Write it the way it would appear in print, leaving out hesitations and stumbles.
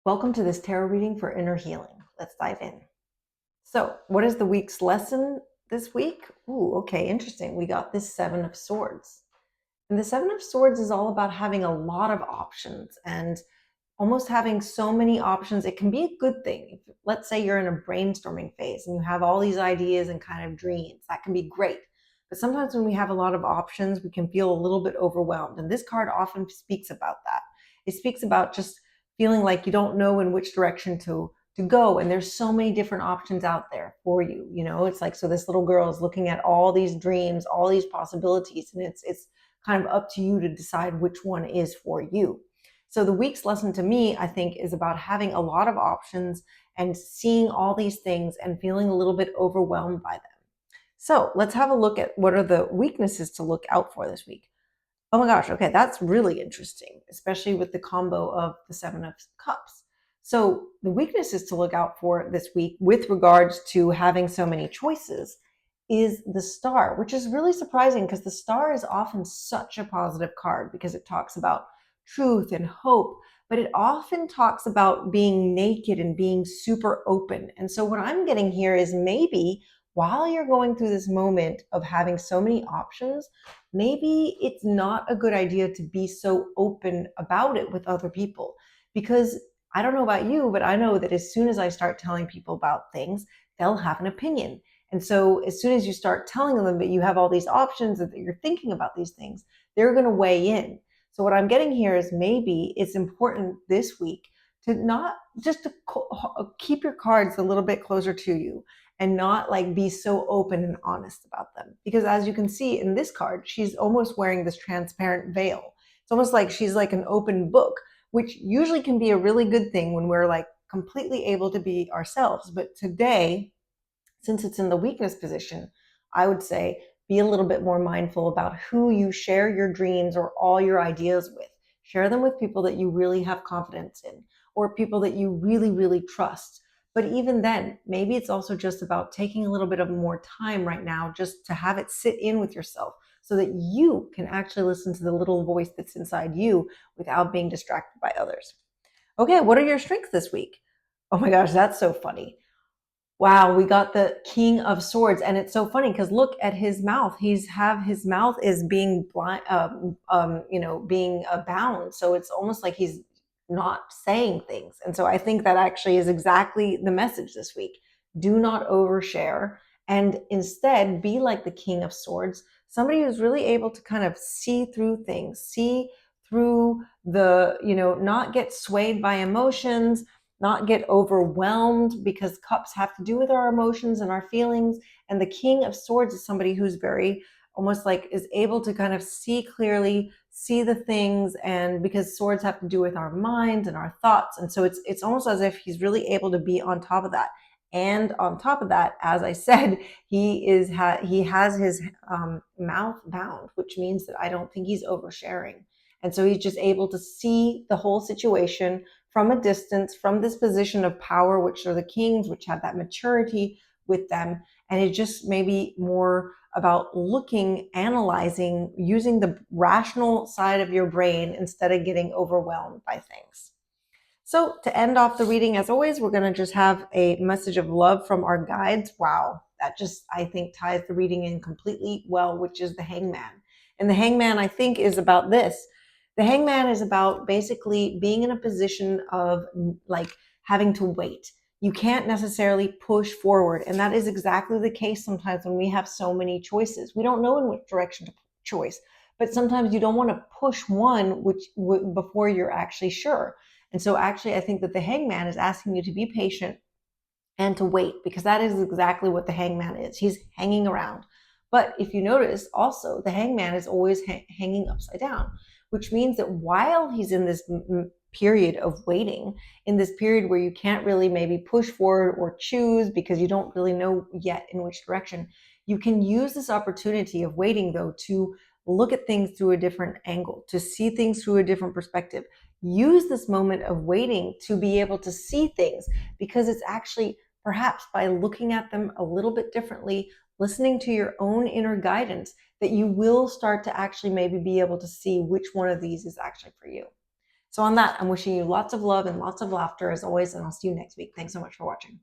Welcome to this tarot reading for inner healing. Let's dive in. So, what is the week's lesson this week? Ooh, okay, interesting. We got this Seven of Swords. And the Seven of Swords is all about having a lot of options and almost having so many options. It can be a good thing. If, let's say you're in a brainstorming phase and you have all these ideas and kind of dreams, that can be great. But sometimes when we have a lot of options, we can feel a little bit overwhelmed. And this card often speaks about that. It speaks about just feeling like you don't know in which direction to go, and there's so many different options out there for you. It's like, so this little girl is looking at all these dreams, all these possibilities, and it's kind of up to you to decide which one is for you. So the week's lesson to me, I think, is about having a lot of options and seeing all these things and feeling a little bit overwhelmed by them. So let's have a look at what are the weaknesses to look out for this week. Oh my gosh, okay, that's really interesting, especially with the combo of the Seven of Cups. So the weaknesses to look out for this week with regards to having so many choices is the Star, which is really surprising because the Star is often such a positive card because it talks about truth and hope, but it often talks about being naked and being super open. And so what I'm getting here is maybe while you're going through this moment of having so many options, maybe it's not a good idea to be so open about it with other people. Because I don't know about you, but I know that as soon as I start telling people about things, they'll have an opinion. And so as soon as you start telling them that you have all these options and that you're thinking about these things, they're going to weigh in. So what I'm getting here is maybe it's important this week to not just to keep your cards a little bit closer to you and not like be so open and honest about them. Because as you can see in this card, she's almost wearing this transparent veil. It's almost like she's like an open book, which usually can be a really good thing when we're like completely able to be ourselves. But today, since it's in the weakness position, I would say be a little bit more mindful about who you share your dreams or all your ideas with. Share them with people that you really have confidence in or people that you really, really trust. But even then, maybe it's also just about taking a little bit of more time right now just to have it sit in with yourself so that you can actually listen to the little voice that's inside you without being distracted by others. Okay, what are your strengths this week? Oh my gosh, that's so funny. Wow, we got the King of Swords, and it's so funny because look at his mouth. His mouth is being blind, being bound. So it's almost like he's not saying things. And so I think that actually is exactly the message this week. Do not overshare, and instead be like the King of Swords, somebody who's really able to kind of see through things, see through not get swayed by emotions, not get overwhelmed, because cups have to do with our emotions and our feelings. And the King of Swords is somebody who's very almost like is able to kind of see clearly, see the things, and because swords have to do with our minds and our thoughts. And so it's almost as if he's really able to be on top of that. And on top of that, as I said, he has his mouth bound, which means that I don't think he's oversharing. And so he's just able to see the whole situation from a distance, from this position of power, which are the kings, which have that maturity with them. And it's just maybe more about looking, analyzing, using the rational side of your brain instead of getting overwhelmed by things. So to end off the reading, as always, we're going to just have a message of love from our guides. Wow, that just, I think, ties the reading in completely well, which is the Hangman. And the Hangman, I think, is about this. The Hangman is about basically being in a position of like having to wait. You can't necessarily push forward. And that is exactly the case sometimes when we have so many choices. We don't know in which direction to choice, but sometimes you don't want to push one before you're actually sure. And so actually, I think that the Hangman is asking you to be patient and to wait, because that is exactly what the Hangman is. He's hanging around. But if you notice also, the Hangman is always hanging upside down, which means that while he's in this period of waiting, in this period where you can't really maybe push forward or choose because you don't really know yet in which direction, you can use this opportunity of waiting, though, to look at things through a different angle, to see things through a different perspective. Use this moment of waiting to be able to see things, because it's actually perhaps by looking at them a little bit differently, listening to your own inner guidance, that you will start to actually maybe be able to see which one of these is actually for you. So on that, I'm wishing you lots of love and lots of laughter as always, and I'll see you next week. Thanks so much for watching.